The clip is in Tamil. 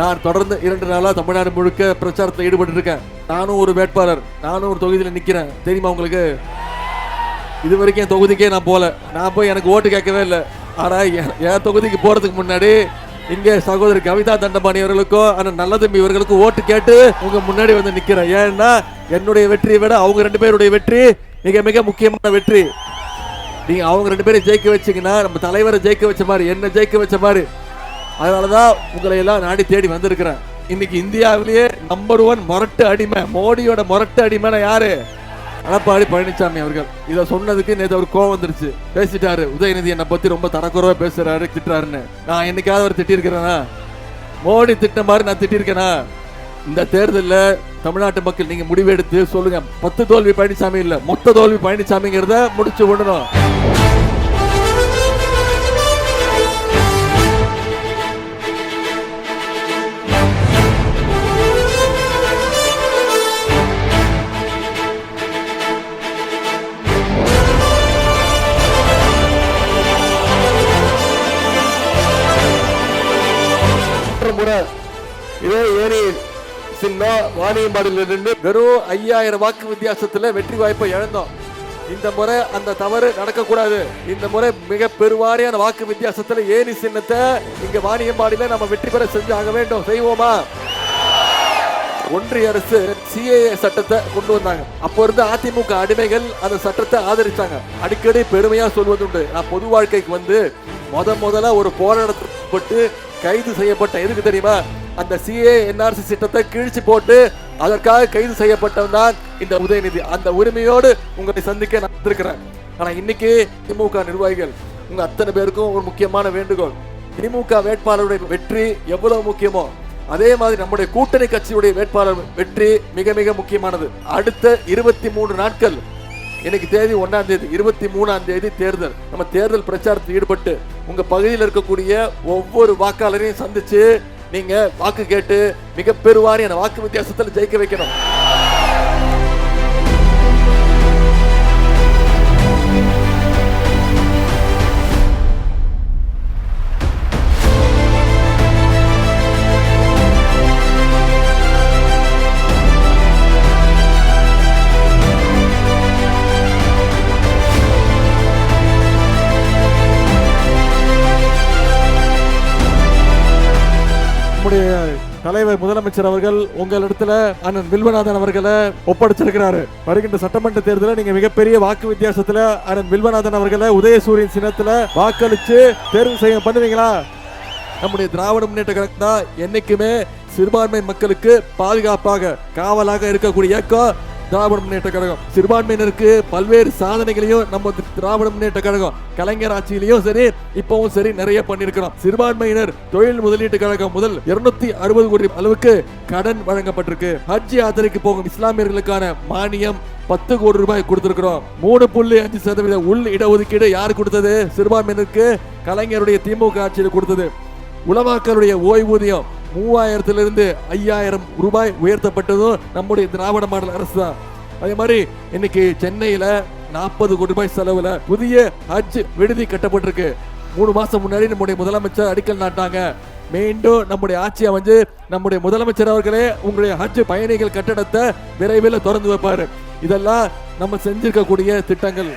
நான் தொடர்ந்து 2 நாளா தமிழ்நாடு முழுக்க பிரச்சாரத்தில் ஈடுபட்டு இருக்கேன். நானும் ஒரு வேட்பாளர், நானும் ஒரு தொகுதியில் நிக்கிறேன். தெரியுமா உங்களுக்கு? இது வரைக்கும் என் தொகுதிக்கே நான் போல. நான் போய் எனக்கு ஓட்டு கேட்கவே இல்லை. ஆனா என் தொகுதிக்கு போறதுக்கு முன்னாடி இங்கே சகோதரி கவிதா தண்டபாணி அவர்களுக்கோ அந்த நல்ல தம்பி இவர்களுக்கும் ஓட்டு கேட்டு உங்க முன்னாடி வந்து நிக்கிறேன். ஏன்னா என்னுடைய வெற்றியை விட அவங்க 2 பேருடைய வெற்றி மிக மிக முக்கியமான வெற்றி. நீங்க அவங்க 2 பேரை ஜெயிக்க வச்சீங்கன்னா நம்ம தலைவரை ஜெயிக்க வச்ச மாதிரி, என்ன ஜெயிக்க வச்ச மாதிரி. அதனாலதான் உங்களை எல்லாம் நாடி தேடி வந்திருக்கிறேன். இன்னைக்கு இந்தியாவிலேயே நம்பர் 1 முரட்டு அடிமை, மோடியோட முரட்டு அடிமைனா யாரு? எடப்பாடி பழனிசாமி அவர்கள். இதை சொன்னதுக்கு நேற்று அவர் கோவம் வந்துருச்சு, பேசிட்டாரு. உதயநிதி என்னை பத்தி ரொம்ப தரக்குறவா பேசுறாரு, திட்டுறாருன்னு. நான் என்னைக்காவது அவர் திட்டிருக்கிறேனா? மோடி திட்ட மாதிரி நான் திட்டிருக்கேனா? இந்த தேர்தலில் தமிழ்நாட்டு மக்கள் நீங்க முடிவெடுத்து சொல்லுங்க. 10 தோல்வி பழனிசாமி இல்ல, மொத்த தோல்வி பழனிசாமிங்கிறத முடிச்சு விடணும். இதே ஏரி சின்னம் வாணியம்பாடியிலிருந்து வெறும் 5000 வாக்கு வித்தியாசத்துல வெற்றி வாய்ப்பை இழந்தோம். இந்த முறை அந்த தவறு நடக்கக்கூடாது. இந்த முறை மிக பெருவாரியான வாக்கு வித்தியாசத்துல ஏரி சின்னத்தை இங்க வாணியம்பாடியில நம்ம வெற்றி பெற செஞ்சாக வேண்டும். செய்வோமா? ஒன்றிய அரசு CAA சட்டத்தை கொண்டு வந்தாங்க. அப்போ இருந்து அதிமுக அடிமைகள் அந்த சட்டத்தை ஆதரிச்சாங்க. அடிக்கடி பெருமையா சொல்வதுண்டு. நான் பொது வாழ்க்கைக்கு வந்து முதல்ல ஒரு போராட்டப்பட்டு கைது செய்யப்பட்ட, எதுக்கு தெரியுமா? அந்த CAA NRC சட்டத்தை கிழிச்சு போட்டு அதற்காக கைது செய்யப்பட்டவன் தான் இந்த உதயநிதி. அந்த உரிமையோடு உங்களை சந்திக்க நான் இருக்கிறேன். ஆனா இன்னைக்கு திமுக நிர்வாகிகள் உங்க அத்தனை பேருக்கும் ஒரு முக்கியமான வேண்டுகோள். திமுக வேட்பாளருடைய வெற்றி எவ்வளவு முக்கியமோ அதே மாதிரி நம்முடைய கூட்டணி கட்சியுடைய வேட்பாளர் வெற்றி மிக மிக முக்கியமானது. அடுத்த 23 நாட்கள், இன்னைக்கு தேதி 1ஆம் தேதி, 23ஆம் தேதி தேர்தல். நம்ம தேர்தல் பிரச்சாரத்தில் ஈடுபட்டு உங்க பகுதியில் இருக்கக்கூடிய ஒவ்வொரு வாக்காளரையும் சந்திச்சு நீங்க வாக்கு கேட்டு மிக பெருவாரியான வாக்கு வித்தியாசத்தில் ஜெயிக்க வைக்கணும். தலைவர் முதலமைச்சர் அவர்கள் உங்களிடத்துல அண்ணன் வில்வநாதன் அவர்களை ஒப்படைச்சிருக்கிறாரு. வருகின்ற சட்டமன்ற தேர்தலில் நீங்க மிகப்பெரிய வாக்கு வித்தியாசத்துல அண்ணன் வில்வநாதன் அவர்களை உதயசூரியன் சின்னத்துல வாக்களிச்சு தேர்வு செய்ய பண்ணுவீங்களா? நம்முடைய திராவிட முன்னேற்ற கழகம் தான் என்னைக்குமே சிறுபான்மை மக்களுக்கு பாதுகாப்பாக காவலாக இருக்கக்கூடிய இயக்கம் திராவிட முன்னேற்ற கழகம். சிறுபான்மையினருக்கு பல்வேறு சாதனைகளையும் நம்ம திராவிட முன்னேற்ற கழகம் கலைஞர் ஆட்சியிலையும் சரி இப்பவும் சரி நிறைய பண்ணிருக்கிறோம். சிறுபான்மையினர் தொழில் முதலீட்டு கழகம் முதல் 260 கோடி அளவுக்கு கடன் வழங்கப்பட்டிருக்கு. ஹஜ் யாத்திரைக்கு போகும் இஸ்லாமியர்களுக்கான மானியம் 10 கோடி ரூபாய் கொடுத்திருக்கிறோம். 3.5% உள் இடஒதுக்கீடு யார் கொடுத்தது? சிறுபான்மையினருக்கு கலைஞருடைய திமுக ஆட்சியில் கொடுத்தது. உலமாக்களுடைய ஓய்வூதியம் 3000 5000 ரூபாய் உயர்த்தப்பட்டதும் நம்முடைய திராவிட மாடல் அரசு தான். அதே மாதிரி இன்னைக்கு சென்னையில 40 கோடி ரூபாய் செலவுல புதிய ஹஜ் விடுதி கட்டப்பட்டிருக்கு. 3 மாசம் முன்னாடி நம்முடைய முதலமைச்சர் அடிக்கல் நாட்டாங்க. மீண்டும் நம்முடைய ஆட்சி அமைஞ்சு நம்முடைய முதலமைச்சர் அவர்களே உங்களுடைய ஹஜ் பயணிகள் கட்டடத்தை விரைவில் திறந்து வைப்பாரு. இதெல்லாம் நம்ம செஞ்சிருக்கக்கூடிய திட்டங்கள்.